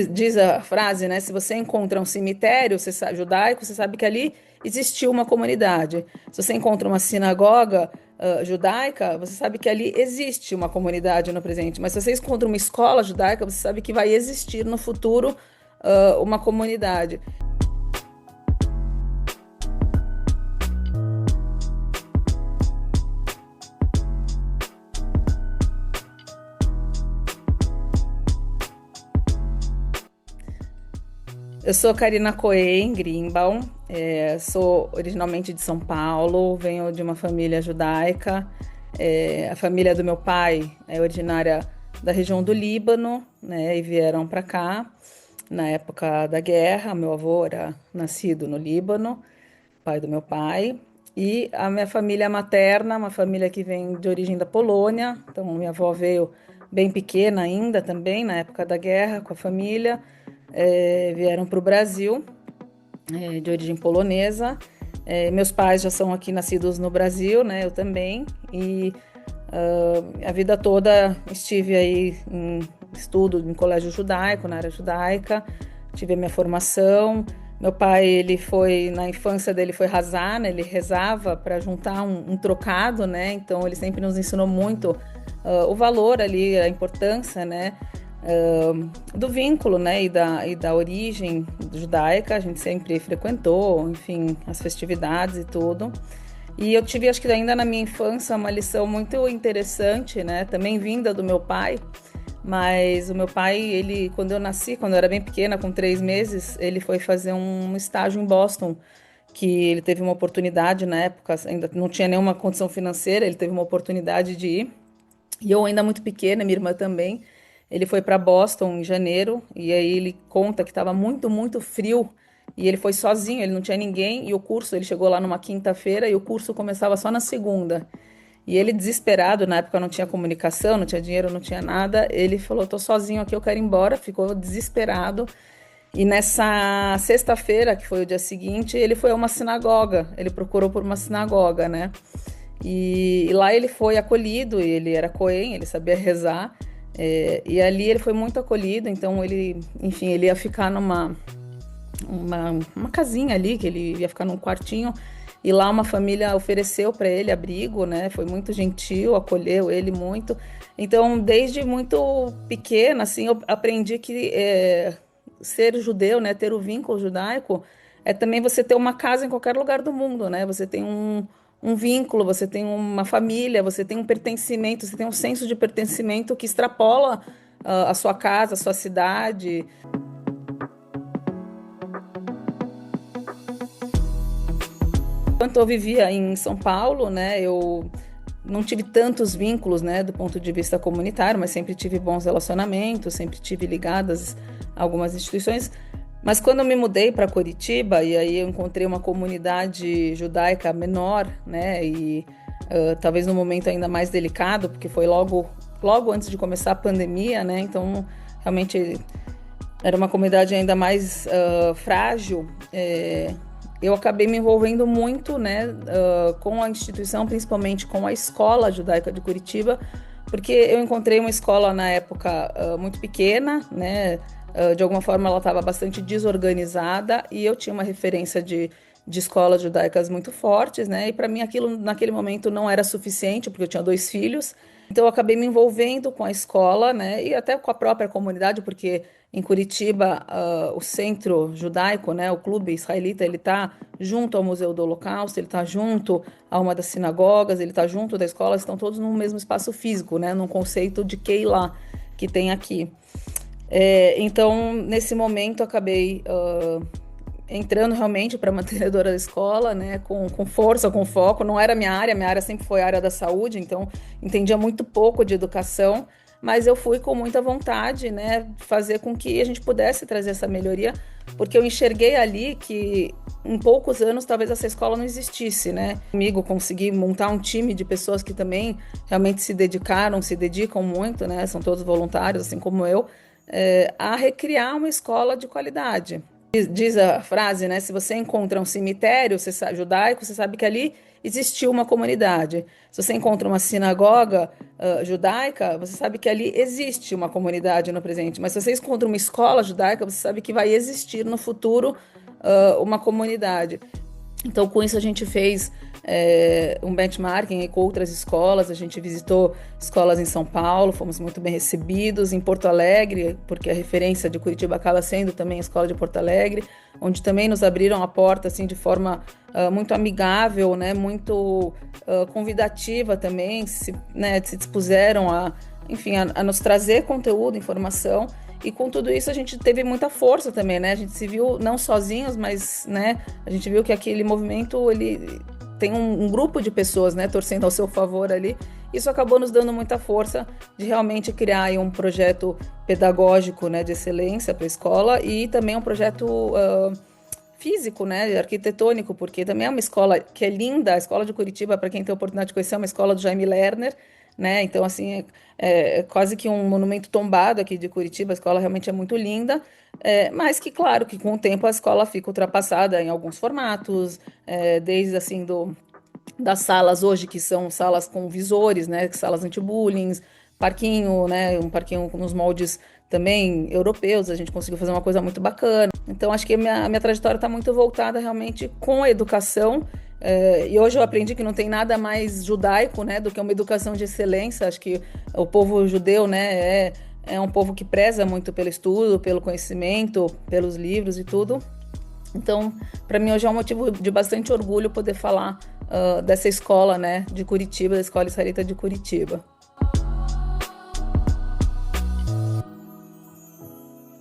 Diz a frase, né? Se você encontra um cemitério judaico, você sabe que ali existiu uma comunidade. Se você encontra uma sinagoga judaica, você sabe que ali existe uma comunidade no presente. Mas se você encontra uma escola judaica, você sabe que vai existir no futuro uma comunidade. Eu sou Karina Cohen Greenbaum, sou originalmente de São Paulo, venho de uma família judaica. A família do meu pai é originária da região do Líbano, né, e vieram para cá na época da guerra. Meu avô era nascido no Líbano, pai do meu pai. E a minha família materna, uma família que vem de origem da Polônia. Então, minha avó veio bem pequena ainda também, na época da guerra, com a família. Vieram para o Brasil, de origem polonesa. Meus pais já são aqui nascidos no Brasil, né? Eu também. E a vida toda estive aí em estudo em colégio judaico, na área judaica. Tive a minha formação. Meu pai, ele foi, na infância dele, foi razar, né? Ele rezava para juntar um trocado, né? Então, ele sempre nos ensinou muito o valor ali, a importância, né? Do vínculo, né, e da origem judaica. A gente sempre frequentou, enfim, as festividades e tudo. E eu tive, acho que ainda na minha infância, uma lição muito interessante, né, também vinda do meu pai. Mas o meu pai, ele, quando eu nasci, quando eu era bem pequena, com 3 meses, ele foi fazer um estágio em Boston, que ele teve uma oportunidade na época, ainda não tinha nenhuma condição financeira, ele teve uma oportunidade de ir. E eu ainda muito pequena, minha irmã também. Ele foi para Boston em janeiro e aí ele conta que estava muito, muito frio e ele foi sozinho, ele não tinha ninguém e o curso, ele chegou lá numa quinta-feira e o curso começava só na segunda. E ele desesperado, na época não tinha comunicação, não tinha dinheiro, não tinha nada, ele falou: "Tô sozinho aqui, eu quero ir embora", ficou desesperado. E nessa sexta-feira, que foi o dia seguinte, ele foi a uma sinagoga, ele procurou por uma sinagoga, né? E lá ele foi acolhido, ele era Cohen, ele sabia rezar, e ali ele foi muito acolhido. Então ele, enfim, ele ia ficar uma casinha ali, que ele ia ficar num quartinho, e lá uma família ofereceu para ele abrigo, né? Foi muito gentil, acolheu ele muito. Então, desde muito pequena, assim, eu aprendi que ser judeu, né, ter o vínculo judaico, é também você ter uma casa em qualquer lugar do mundo, né? Você tem um vínculo, você tem uma família, você tem um pertencimento, você tem um senso de pertencimento que extrapola a sua casa, a sua cidade. Enquanto eu vivia em São Paulo, né, eu não tive tantos vínculos, né, do ponto de vista comunitário, mas sempre tive bons relacionamentos, sempre tive ligadas a algumas instituições. Mas quando eu me mudei para Curitiba, e aí eu encontrei uma comunidade judaica menor, né, e talvez num momento ainda mais delicado, porque foi logo antes de começar a pandemia, né, então realmente era uma comunidade ainda mais frágil. Eu acabei me envolvendo muito, né, com a instituição, principalmente com a Escola Judaica de Curitiba, porque eu encontrei uma escola na época muito pequena, né, de alguma forma ela estava bastante desorganizada e eu tinha uma referência de escolas judaicas muito fortes, né, e para mim aquilo naquele momento não era suficiente, porque eu tinha 2 filhos. Então eu acabei me envolvendo com a escola, né, e até com a própria comunidade, porque em Curitiba, o centro judaico, né, o clube israelita, ele está junto ao Museu do Holocausto, ele está junto a uma das sinagogas, ele está junto da escola, estão todos no mesmo espaço físico, né, num conceito de Keilah que tem aqui. Então, nesse momento, eu acabei entrando realmente para mantenedora da escola, né, com força, com foco. Não era minha área sempre foi a área da saúde, então entendia muito pouco de educação, mas eu fui com muita vontade, né, fazer com que a gente pudesse trazer essa melhoria, porque eu enxerguei ali que em poucos anos talvez essa escola não existisse, né? Comigo consegui montar um time de pessoas que também realmente se dedicaram, se dedicam muito, né? São todos voluntários, assim como eu, a recriar uma escola de qualidade. Diz a frase, né? Se você encontra um cemitério judaico, você sabe que ali existiu uma comunidade. Se você encontra uma sinagoga judaica, você sabe que ali existe uma comunidade no presente. Mas se você encontra uma escola judaica, você sabe que vai existir no futuro uma comunidade. Então, com isso, a gente fez um benchmarking aí com outras escolas. A gente visitou escolas em São Paulo, fomos muito bem recebidos, em Porto Alegre, porque a referência de Curitiba acaba sendo também a escola de Porto Alegre, onde também nos abriram a porta assim, de forma muito amigável, né, muito convidativa também, se dispuseram enfim, a nos trazer conteúdo, informação. E com tudo isso a gente teve muita força também, né? A gente se viu não sozinhos, mas, né, a gente viu que aquele movimento, ele tem um grupo de pessoas, né, torcendo ao seu favor ali. Isso acabou nos dando muita força de realmente criar aí um projeto pedagógico, né, de excelência para a escola e também um projeto físico, né, arquitetônico, porque também é uma escola que é linda. A escola de Curitiba, para quem tem a oportunidade de conhecer, é uma escola do Jaime Lerner, né? Então, assim, é quase que um monumento tombado aqui de Curitiba. A escola realmente é muito linda, mas que, claro, que com o tempo a escola fica ultrapassada em alguns formatos, desde, assim, das salas hoje, que são salas com visores, né? Salas anti-bullying, parquinho, né? Um parquinho nos moldes também europeus. A gente conseguiu fazer uma coisa muito bacana. Então, acho que a minha trajetória está muito voltada realmente com a educação. E hoje eu aprendi que não tem nada mais judaico, né, do que uma educação de excelência. Acho que o povo judeu, né, é um povo que preza muito pelo estudo, pelo conhecimento, pelos livros e tudo. Então, para mim hoje é um motivo de bastante orgulho poder falar dessa escola, né, de Curitiba, da Escola Israelita de Curitiba.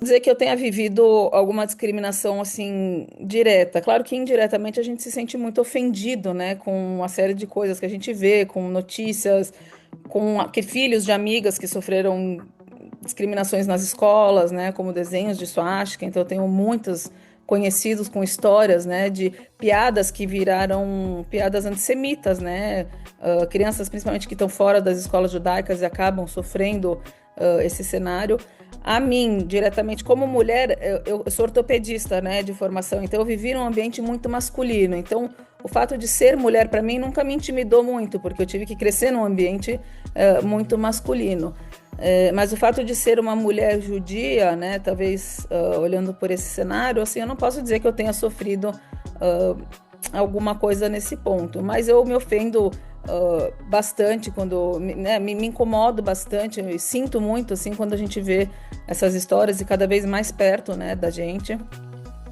Dizer que eu tenha vivido alguma discriminação assim direta. Claro que indiretamente a gente se sente muito ofendido, né, com uma série de coisas que a gente vê, com notícias, que filhos de amigas que sofreram discriminações nas escolas, né, como desenhos de suástica. Então eu tenho muitos conhecidos com histórias, né, de piadas que viraram piadas antissemitas, né, crianças principalmente que estão fora das escolas judaicas e acabam sofrendo esse cenário. A mim, diretamente, como mulher, eu sou ortopedista, né, de formação, então eu vivi num ambiente muito masculino. Então, o fato de ser mulher, para mim, nunca me intimidou muito, porque eu tive que crescer num ambiente muito masculino. Mas o fato de ser uma mulher judia, né, talvez olhando por esse cenário, assim, eu não posso dizer que eu tenha sofrido alguma coisa nesse ponto, mas eu me ofendo bastante quando, né, me incomodo bastante, eu sinto muito assim quando a gente vê essas histórias e cada vez mais perto, né, da gente.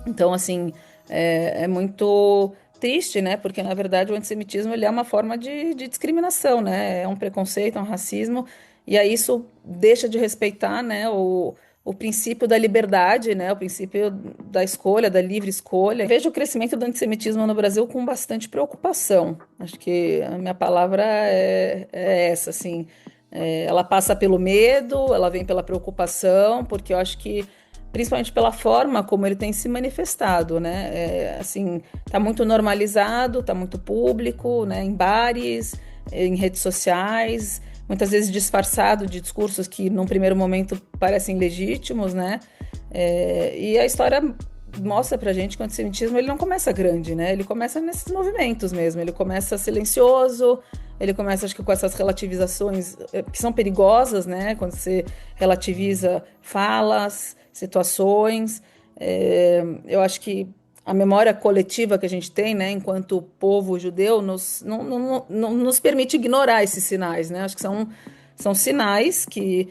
Então, assim, é muito triste, né, porque na verdade o antissemitismo ele é uma forma de discriminação, né, é um preconceito, é um racismo, e aí isso deixa de respeitar, né, o princípio da liberdade, né, o princípio da escolha, da livre escolha. Vejo o crescimento do antissemitismo no Brasil com bastante preocupação. Acho que a minha palavra é essa, assim. Ela passa pelo medo, ela vem pela preocupação, porque eu acho que, principalmente pela forma como ele tem se manifestado, né, assim, tá muito normalizado, tá muito público, né, em bares, em redes sociais, muitas vezes disfarçado de discursos que, num primeiro momento, parecem legítimos, né? E a história mostra pra gente que o antissemitismo ele não começa grande, né? Ele começa nesses movimentos mesmo. Ele começa silencioso, ele começa, acho que, com essas relativizações que são perigosas, né? Quando você relativiza falas, situações. Eu acho que a memória coletiva que a gente tem, né, enquanto povo judeu, não nos permite ignorar esses sinais, né? Acho que são sinais que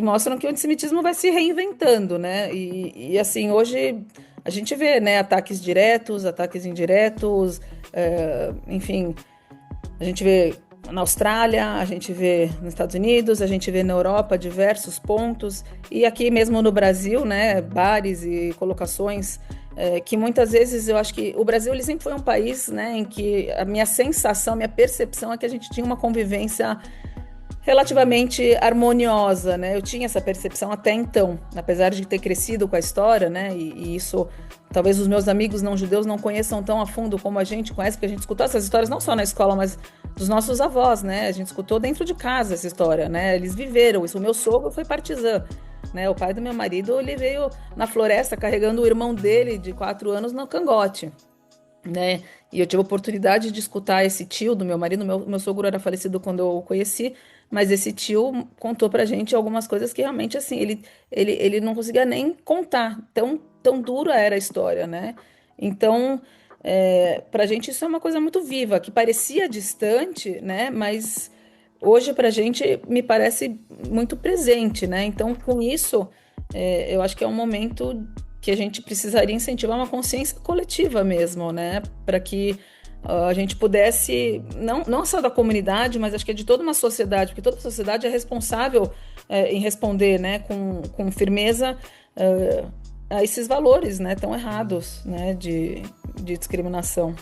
mostram que o antissemitismo vai se reinventando, né? Assim, hoje a gente vê, né, ataques diretos, ataques indiretos, enfim, a gente vê na Austrália, a gente vê nos Estados Unidos, a gente vê na Europa diversos pontos, e aqui mesmo no Brasil, né, bares e colocações que muitas vezes eu acho que o Brasil ele sempre foi um país, né, em que a minha sensação, a minha percepção é que a gente tinha uma convivência relativamente harmoniosa, né? Eu tinha essa percepção até então, apesar de ter crescido com a história, né? E isso talvez os meus amigos não judeus não conheçam tão a fundo como a gente conhece, porque a gente escutou essas histórias não só na escola, mas dos nossos avós, né? A gente escutou dentro de casa essa história, né? Eles viveram isso. O meu sogro foi partizan, né? O pai do meu marido, ele veio na floresta carregando o irmão dele de 4 anos no cangote. né? E eu tive a oportunidade de escutar esse tio do meu marido, meu sogro era falecido quando eu o conheci, mas esse tio contou pra gente algumas coisas que realmente, assim, ele não conseguia nem contar, tão dura era a história, né? Então, pra gente isso é uma coisa muito viva, que parecia distante, né? Mas hoje pra gente me parece muito presente, né? Então, com isso, eu acho que é um momento que a gente precisaria incentivar uma consciência coletiva mesmo, né? Para que a gente pudesse, não só da comunidade, mas acho que é de toda uma sociedade, porque toda a sociedade é responsável em responder, né, com firmeza a esses valores, né, tão errados, né, de discriminação.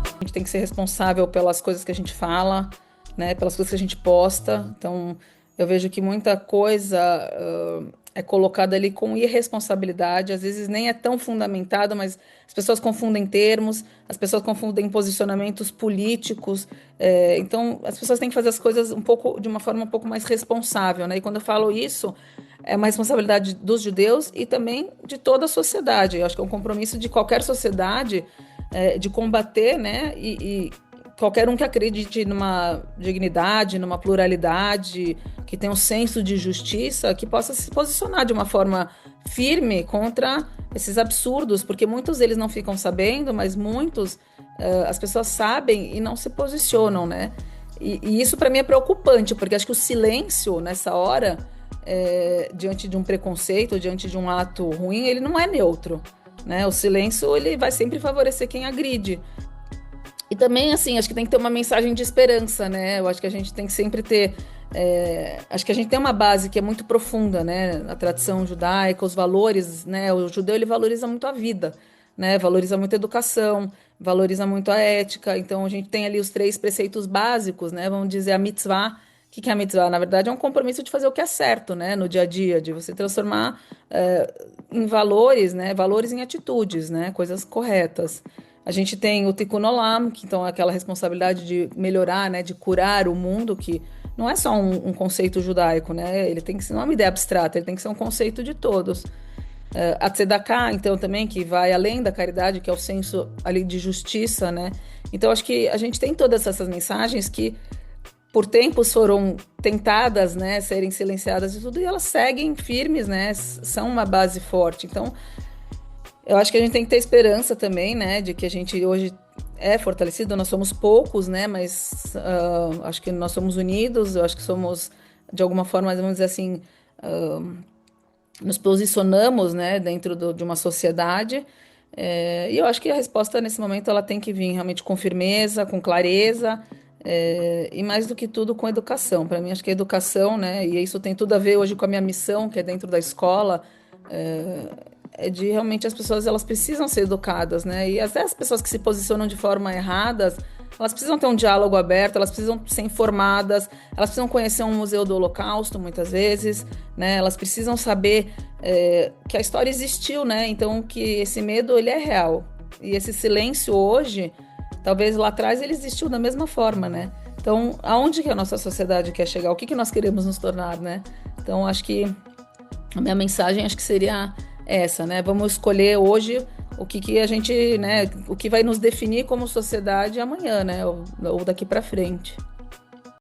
A gente tem que ser responsável pelas coisas que a gente fala, né, pelas coisas que a gente posta. Então, eu vejo que muita coisa é colocada ali com irresponsabilidade, às vezes nem é tão fundamentado, mas as pessoas confundem termos, as pessoas confundem posicionamentos políticos. Então, as pessoas têm que fazer as coisas de uma forma um pouco mais responsável, né? E quando eu falo isso, é uma responsabilidade dos judeus e também de toda a sociedade. Eu acho que é um compromisso de qualquer sociedade de combater, né? E qualquer um que acredite numa dignidade, numa pluralidade, que tenha um senso de justiça, que possa se posicionar de uma forma firme contra esses absurdos, porque muitos deles não ficam sabendo, mas muitos as pessoas sabem e não se posicionam, né? E isso para mim é preocupante, porque acho que o silêncio nessa hora, diante de um preconceito, diante de um ato ruim, ele não é neutro, né? O silêncio ele vai sempre favorecer quem agride. E também, assim, acho que tem que ter uma mensagem de esperança, né? Eu acho que a gente tem que sempre ter. Acho que a gente tem uma base que é muito profunda, né? A tradição judaica, os valores, né? O judeu ele valoriza muito a vida, né? Valoriza muito a educação, valoriza muito a ética. Então a gente tem ali os três preceitos básicos, né? Vamos dizer a mitzvah. O que é a mitzvah? Na verdade, é um compromisso de fazer o que é certo, né? No dia a dia, de você transformar em valores, né? Valores em atitudes, né? Coisas corretas. A gente tem o Tikkun Olam, que então é aquela responsabilidade de melhorar, né, de curar o mundo, que não é só um conceito judaico, né? Ele tem que ser não é uma ideia abstrata, ele tem que ser um conceito de todos. A Tzedakah, então, também, que vai além da caridade, que é o senso ali de justiça, né? Então, acho que a gente tem todas essas mensagens que, por tempos, foram tentadas, né, serem silenciadas e tudo, e elas seguem firmes, né? São uma base forte. Então, eu acho que a gente tem que ter esperança também, né, de que a gente hoje é fortalecido, nós somos poucos, né, mas acho que nós somos unidos, eu acho que somos, de alguma forma, vamos dizer assim, nos posicionamos, né, dentro de uma sociedade, e eu acho que a resposta nesse momento ela tem que vir realmente com firmeza, com clareza, e mais do que tudo com educação. Para mim, acho que a educação, né, e isso tem tudo a ver hoje com a minha missão, que é dentro da escola, de realmente as pessoas elas precisam ser educadas, né? E até as pessoas que se posicionam de forma erradas, elas precisam ter um diálogo aberto, elas precisam ser informadas, elas precisam conhecer um museu do Holocausto muitas vezes, né? Elas precisam saber que a história existiu, né? Então que esse medo ele é real e esse silêncio hoje, talvez lá atrás ele existiu da mesma forma, né? Então aonde que a nossa sociedade quer chegar? O que que nós queremos nos tornar, né? Então acho que a minha mensagem acho que seria essa, né? Vamos escolher hoje o que a gente, né? O que vai nos definir como sociedade amanhã, né? Ou daqui para frente.